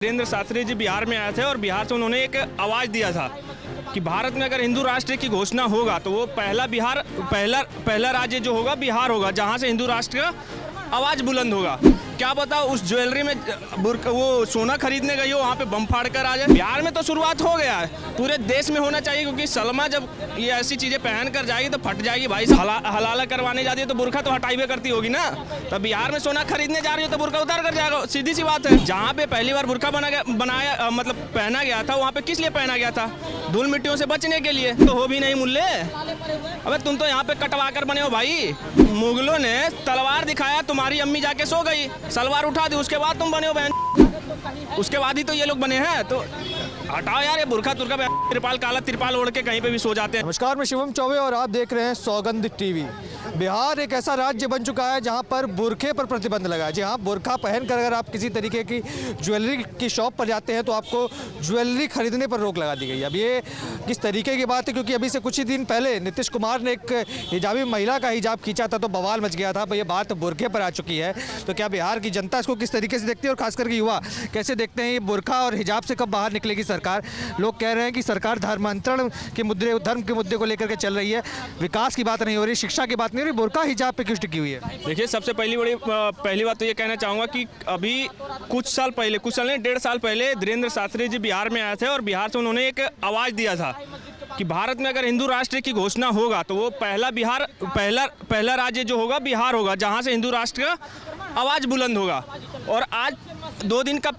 वीरेंद्र शास्त्री जी बिहार में आए थे और बिहार से उन्होंने एक आवाज़ दिया था कि भारत में अगर हिंदू राष्ट्र की घोषणा होगा तो वो पहला राज्य जो होगा बिहार होगा, जहां से हिंदू राष्ट्र का आवाज़ बुलंद होगा। क्या पता उस ज्वेलरी में वो सोना खरीदने गई हो, वहाँ पे बम फाड़ कर आ जाए। बिहार में तो शुरुआत हो गया है, पूरे देश में होना चाहिए, क्योंकि सलमा जब ये ऐसी चीज़ें पहन कर जाएगी तो फट जाएगी भाई। हलाला करवाने जाती है तो बुरखा तो हटाई करती होगी ना। तो बिहार में सोना खरीदने जा रही हो तो बुरखा उतार कर जाएगा, सीधी सी बात है। जहाँ पे पहली बार बुरखा बनाया मतलब पहना गया था, वहाँ पे किस लिए पहना गया था? धूल मिट्टियों से बचने के लिए। तो हो भी नहीं मुल्ले, अबे तुम तो यहाँ पे कटवा कर बने हो भाई। मुगलों ने तलवार दिखाया, तुम्हारी अम्मी जाके सो गई, सलवार उठा दी, उसके बाद तुम बने हो बहन, उसके बाद ही तो ये लोग बने हैं। तो हटाओ यार ये बुरखा तुरखा, त्रिपाल काला त्रिपाल ओढ़ के कहीं पे भी सो जाते हैं। नमस्कार, मैं शिवम चौबे और आप देख रहे हैं सौगंध टीवी। बिहार एक ऐसा राज्य बन चुका है जहां पर बुरखे पर प्रतिबंध लगा है। जी हाँ, बुरखा पहनकर अगर आप किसी तरीके की ज्वेलरी की शॉप पर जाते हैं तो आपको ज्वेलरी खरीदने पर रोक लगा दी गई है। अब ये किस तरीके की बात है, क्योंकि अभी से कुछ ही दिन पहले नीतीश कुमार ने एक हिजाबी महिला का हिजाब खींचा था तो बवाल मच गया था। अब ये बात बुरखे पर आ चुकी है, तो क्या बिहार की जनता इसको किस तरीके से देखती है और खास करके युवा कैसे देखते हैं? ये बुरखा और हिजाब से कब बाहर निकलेगी सरकार? लोग कह रहे हैं कि सरकार धर्मांतरण के मुद्दे, धर्म के मुद्दे को लेकर के चल रही है, विकास की बात नहीं हो रही, शिक्षा की बात नहीं हो रही, बुरखा हिजाब पे क्यों टिकी हुई है? देखिए, सबसे पहली बात तो ये कहना चाहूँगा कि अभी कुछ साल नहीं 1.5 साल पहले वीरेंद्र शास्त्री जी बिहार में आए थे और बिहार से उन्होंने एक आवाज़ दिया था कि भारत में अगर हिंदू राष्ट्र की घोषणा होगा तो वो पहला राज्य जो होगा बिहार होगा, जहां से हिंदू राष्ट्र का आवाज़ बुलंद होगा। और आज 2 दिन का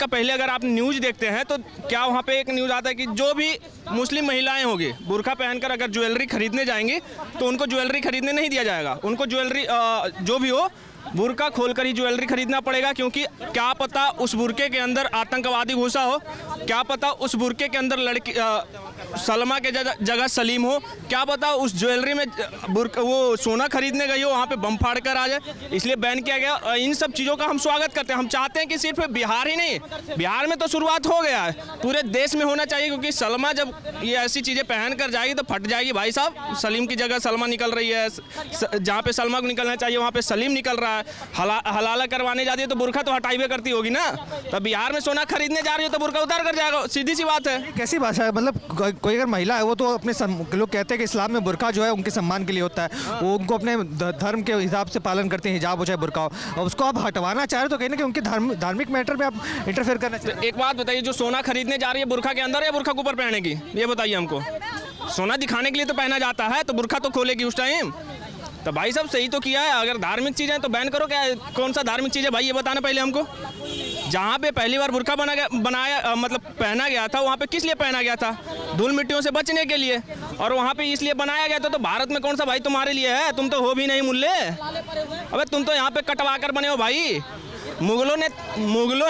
पहले अगर आप न्यूज़ देखते हैं तो क्या वहाँ पे एक न्यूज़ आता है कि जो भी मुस्लिम महिलाएं होंगी बुरखा पहनकर अगर ज्वेलरी खरीदने जाएंगी तो उनको ज्वेलरी खरीदने नहीं दिया जाएगा। उनको ज्वेलरी जो भी हो बुरका खोलकर ही ज्वेलरी खरीदना पड़ेगा, क्योंकि क्या पता उस बुरके के अंदर आतंकवादी घुसा हो, क्या पता उस बुरके के अंदर लड़की सलमा के जगह सलीम हो, क्या पता उस ज्वेलरी में वो सोना खरीदने गई हो, वहाँ पे बम फाड़ कर आ जाए, इसलिए बैन किया गया। इन सब चीज़ों का हम स्वागत करते हैं। हम चाहते हैं कि सिर्फ बिहार ही नहीं, बिहार में तो शुरुआत हो गया है, पूरे देश में होना चाहिए, क्योंकि सलमा जब ये ऐसी चीज़ें पहन कर जाएगी तो फट जाएगी भाई साहब। सलीम की जगह सलमा निकल रही है, जहाँ पे सलमा को निकलना चाहिए वहाँ पे सलीम निकल रहा है। हलाला करवाने जाती है तो बुरखा तो हटाई करती होगी ना। तो बिहार में सोना खरीदने जा रही हो तो बुरखा उतार कर जाएगा, सीधी सी बात है। कैसी भाषा है? मतलब कोई अगर महिला है वो तो अपने लोग कहते हैं कि इस्लाम में बुरखा जो है उनके सम्मान के लिए होता है, वो उनको अपने धर्म के हिसाब से पालन करते हैं, हिजाब हो चाहे बुरका हो, और उसको आप हटवाना चाह रहे तो कहीं ना कहीं उनके धार्मिक मैटर में आप इंटरफेयर करना चाहिए। तो एक बात बताइए, जो सोना खरीदने जा रही है बुरखा के अंदर या बुरखा के ऊपर पहनेगी? ये बताइए हमको। सोना दिखाने के लिए तो पहना जाता है, तो बुरखा तो खोलेगी उस टाइम। तो भाई साहब सही तो किया है, अगर धार्मिक चीज़ है तो बैन करो। क्या कौन सा धार्मिक चीज़ है भाई, ये बताना पहले हमको। जहाँ पे पहली बार बुरखा बनाया मतलब पहना गया था, वहाँ पे किस लिए पहना गया था? धूल मिट्टियों से बचने के लिए, और वहाँ पे इसलिए बनाया गया था। तो भारत में कौन सा भाई तुम्हारे लिए है? तुम तो हो भी नहीं मुल्ले, अबे तुम तो यहाँ पे कटवा कर बने हो भाई। मुगलों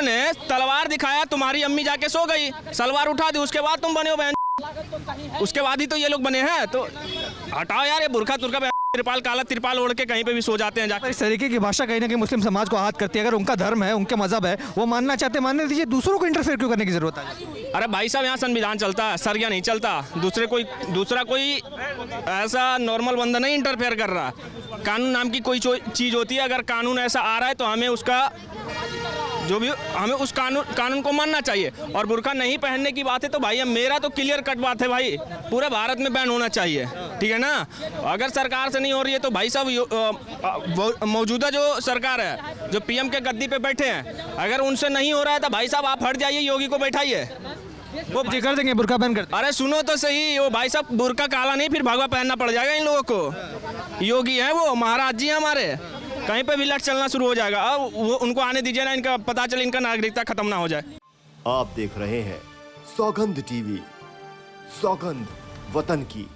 ने तलवार दिखाया, तुम्हारी अम्मी जाके सो गई, सलवार उठा दी, उसके बाद तुम बने हो बहन, उसके बाद ही तो ये लोग बने हैं। तो हटाओ यार ये बुरखा तुरखा, त्रिपाल काला त्रिपाल ओढ़ के कहीं पे भी सो जाते हैं जाकर। इस तरीके की भाषा कहीं ना कहीं मुस्लिम समाज को आहत करती है। अगर उनका धर्म है, उनके मजहब है, वो मानना चाहते मानने दीजिए, दूसरों को इंटरफेयर क्यों करने की जरूरत है? अरे भाई साहब, यहाँ संविधान चलता है, सरिया नहीं चलता। दूसरा कोई ऐसा नॉर्मल बंदा नहीं इंटरफेयर कर रहा। कानून नाम की कोई चीज़ होती है, अगर कानून ऐसा आ रहा है तो हमें उस कानून को मानना चाहिए। और बुरखा नहीं पहनने की बात है तो भाई मेरा तो क्लियर कट बात है भाई, पूरे भारत में बैन होना चाहिए, ठीक है ना। अगर सरकार से नहीं हो रही है तो भाई साहब मौजूदा जो सरकार है, जो पीएम के गद्दी पे बैठे हैं, अगर उनसे नहीं हो रहा है तो भाई साहब आप हट जाइए, योगी को बैठाइए, वो जी कर देंगे, बुरखा बैन कर। अरे सुनो तो सही, वो भाई साहब बुरखा काला नहीं फिर भगवा पहनना पड़ जाएगा इन लोगों को। योगी है वो, महाराज जी हैं हमारे, कहीं पे भी लट चलना शुरू हो जाएगा। अब वो उनको आने दीजिए ना, इनका पता चले इनका नागरिकता खत्म ना हो जाए। आप देख रहे हैं सौगंध टीवी, सौगंध वतन की।